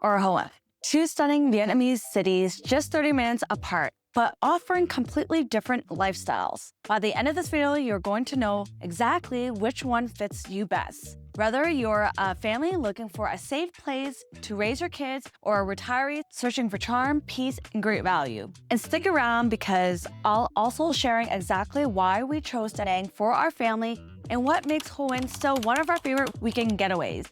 or Hoi An. Two stunning Vietnamese cities just 30 minutes apart, but offering completely different lifestyles. By the end of this video, you're going to know exactly which one fits you best. Whether you're a family looking for a safe place to raise your kids or a retiree searching for charm, peace, and great value. And stick around because I'll also sharing exactly why we chose Danang for our family and what makes Hoi An still one of our favorite weekend getaways.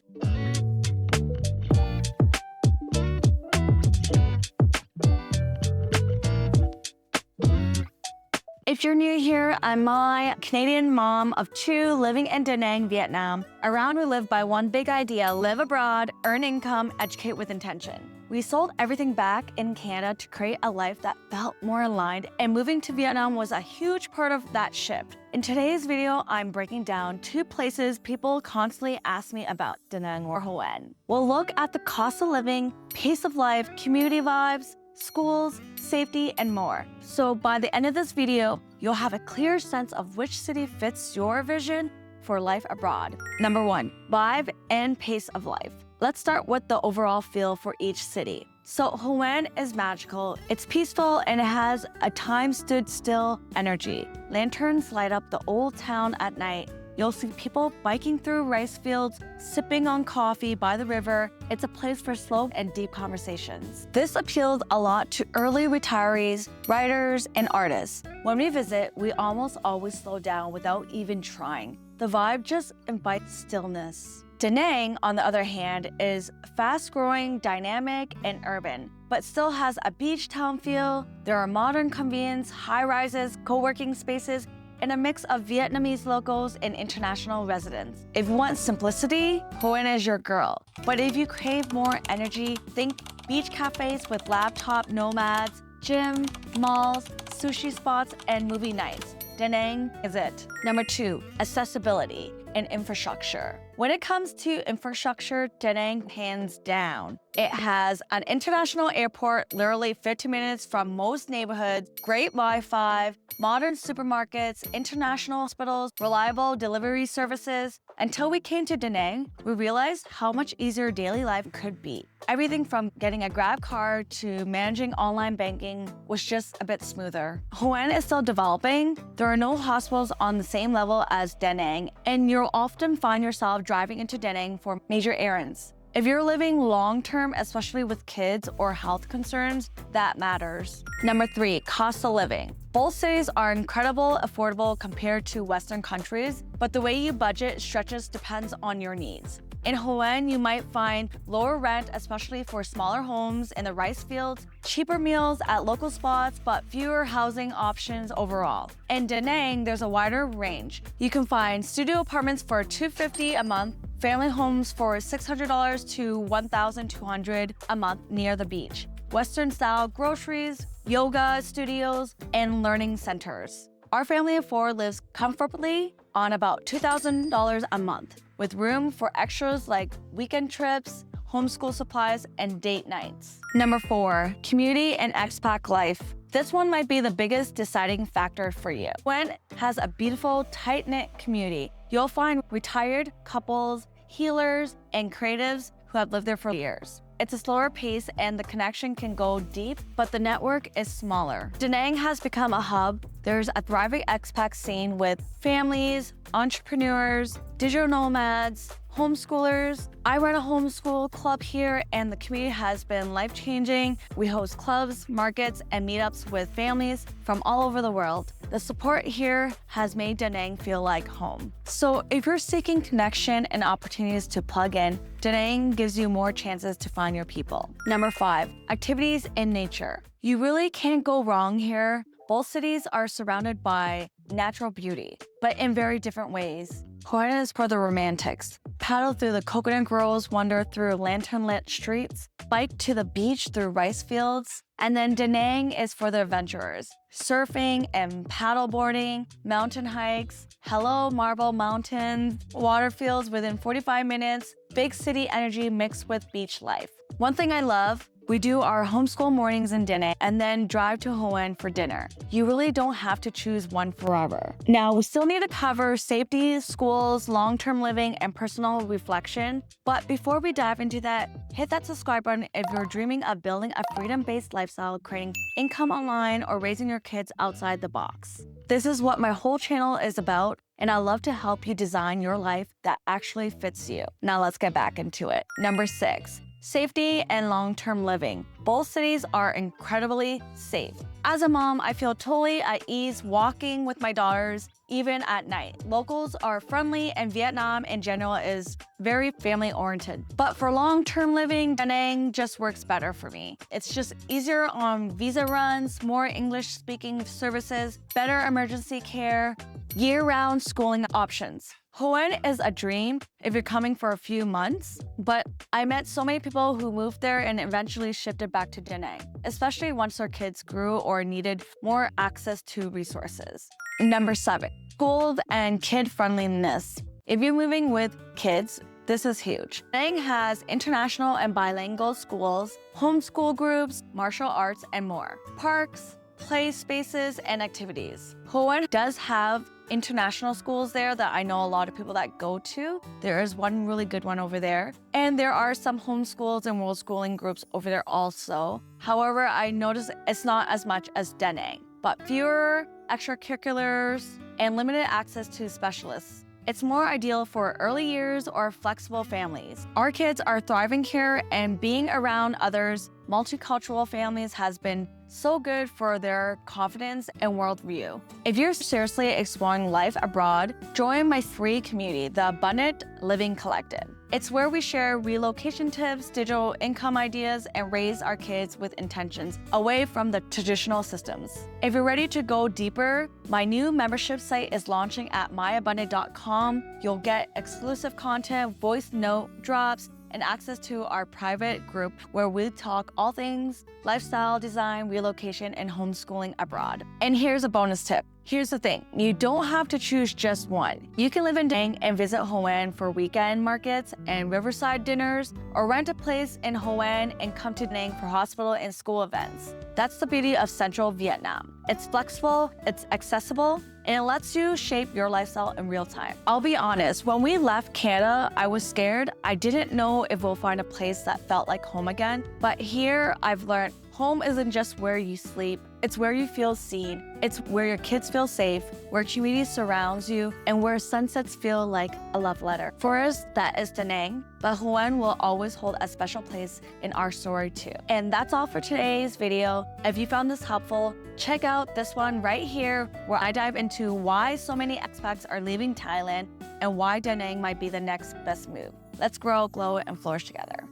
If you're new here, I'm my Canadian mom of two living in Danang, Vietnam. Around we live by one big idea: live abroad, earn income, educate with intention. We sold everything back in Canada to create a life that felt more aligned, and moving to Vietnam was a huge part of that shift. In today's video, I'm breaking down two places people constantly ask me about, Danang or Hoi An. We'll look at the cost of living, pace of life, community vibes, schools, safety, and more. So by the end of this video, you'll have a clear sense of which city fits your vision for life abroad. Number 1, vibe and pace of life. Let's start with the overall feel for each city. So Hoi An is magical, it's peaceful, and it has a time stood still energy. Lanterns light up the old town at night. You'll see people biking through rice fields, sipping on coffee by the river. It's a place for slow and deep conversations. This appealed a lot to early retirees, writers, and artists. When we visit, we almost always slow down without even trying. The vibe just invites stillness. Danang, on the other hand, is fast-growing, dynamic, and urban, but still has a beach town feel. There are modern convenience, high-rises, co-working spaces, and a mix of Vietnamese locals and international residents. If you want simplicity, Hoi An is your girl. But if you crave more energy, think beach cafes with laptop nomads, gym, malls, sushi spots, and movie nights. Danang is it. Number 2, accessibility and infrastructure. When it comes to infrastructure, Danang hands down. It has an international airport literally 15 minutes from most neighborhoods, great Wi-Fi, modern supermarkets, international hospitals, reliable delivery services. Until we came to Danang, we realized how much easier daily life could be. Everything from getting a Grab car to managing online banking was just a bit smoother. Hoi An is still developing. There are no hospitals on the same level as Danang, and you'll often find yourself driving into Danang for major errands. If you're living long-term, especially with kids or health concerns, that matters. Number 3, cost of living. Both cities are incredibly affordable compared to Western countries, but the way you budget stretches depends on your needs. In Hoi An, you might find lower rent, especially for smaller homes in the rice fields, cheaper meals at local spots, but fewer housing options overall. In Danang, there's a wider range. You can find studio apartments for $250 a month, family homes for $600 to $1,200 a month near the beach, Western-style groceries, yoga studios, and learning centers. Our family of 4 lives comfortably on about $2,000 a month, with room for extras like weekend trips, homeschool supplies, and date nights. Number 4, community and expat life. This one might be the biggest deciding factor for you. Hoi An has a beautiful, tight-knit community. You'll find retired couples, healers, and creatives who have lived there for years. It's a slower pace and the connection can go deep, but the network is smaller. Danang has become a hub. There's a thriving expat scene with families, entrepreneurs, digital nomads, homeschoolers. I run a homeschool club here and the community has been life-changing. We host clubs, markets, and meetups with families from all over the world. The support here has made Danang feel like home. So if you're seeking connection and opportunities to plug in, Danang gives you more chances to find your people. Number 5, activities in nature. You really can't go wrong here. Both cities are surrounded by natural beauty, but in very different ways. Hoi An is for the romantics. Paddle through the coconut groves, wander through lantern-lit streets, bike to the beach through rice fields. And then Danang is for the adventurers. Surfing and paddleboarding, mountain hikes, hello marble mountains, water fields within 45 minutes, big city energy mixed with beach life. One thing I love, We do our homeschool mornings in Danang and then drive to Hoi An for dinner. You really don't have to choose one forever. Now, we still need to cover safety, schools, long-term living, and personal reflection. But before we dive into that, hit that subscribe button if you're dreaming of building a freedom-based lifestyle, creating income online, or raising your kids outside the box. This is what my whole channel is about, and I love to help you design your life that actually fits you. Now let's get back into it. Number 6. Safety and long-term living. Both cities are incredibly safe. As a mom, I feel totally at ease walking with my daughters, even at night. Locals are friendly, and Vietnam in general is very family-oriented. But for long-term living, Danang just works better for me. It's just easier on visa runs, more English-speaking services, better emergency care, year-round schooling options. Hoi An is a dream if you're coming for a few months, but I met so many people who moved there and eventually shifted back to Danang, especially once their kids grew or needed more access to resources. Number 7, schools and kid friendliness. If you're moving with kids, this is huge. Danang has international and bilingual schools, homeschool groups, martial arts, and more. Parks, play spaces, and activities. Hoi An does have international schools there that I know a lot of people that go to. There is one really good one over there. And there are some homeschools and world schooling groups over there also. However, I noticed it's not as much as Danang, but fewer extracurriculars and limited access to specialists. It's more ideal for early years or flexible families. Our kids are thriving here, and being around others, multicultural families has been so good for their confidence and worldview. If you're seriously exploring life abroad, join my free community, the Abundant Living Collective. It's where we share relocation tips, digital income ideas, and raise our kids with intentions away from the traditional systems. If you're ready to go deeper, my new membership site is launching at myabundant.com. You'll get exclusive content, voice note drops, and access to our private group where we talk all things lifestyle, design, relocation, and homeschooling abroad. And here's a bonus tip. Here's the thing, you don't have to choose just one. You can live in Danang and visit Hoi An for weekend markets and riverside dinners, or rent a place in Hoi An and come to Danang for hospital and school events. That's the beauty of Central Vietnam. It's flexible, it's accessible, and it lets you shape your lifestyle in real time. I'll be honest, when we left Canada, I was scared. I didn't know if we'll find a place that felt like home again. But here, I've learned home isn't just where you sleep, it's where you feel seen, it's where your kids feel safe, where community surrounds you, and where sunsets feel like a love letter. For us, that is Danang, but Hoi An will always hold a special place in our story too. And that's all for today's video. If you found this helpful, check out this one right here, where I dive into why so many expats are leaving Thailand and why Danang might be the next best move. Let's grow, glow, and flourish together.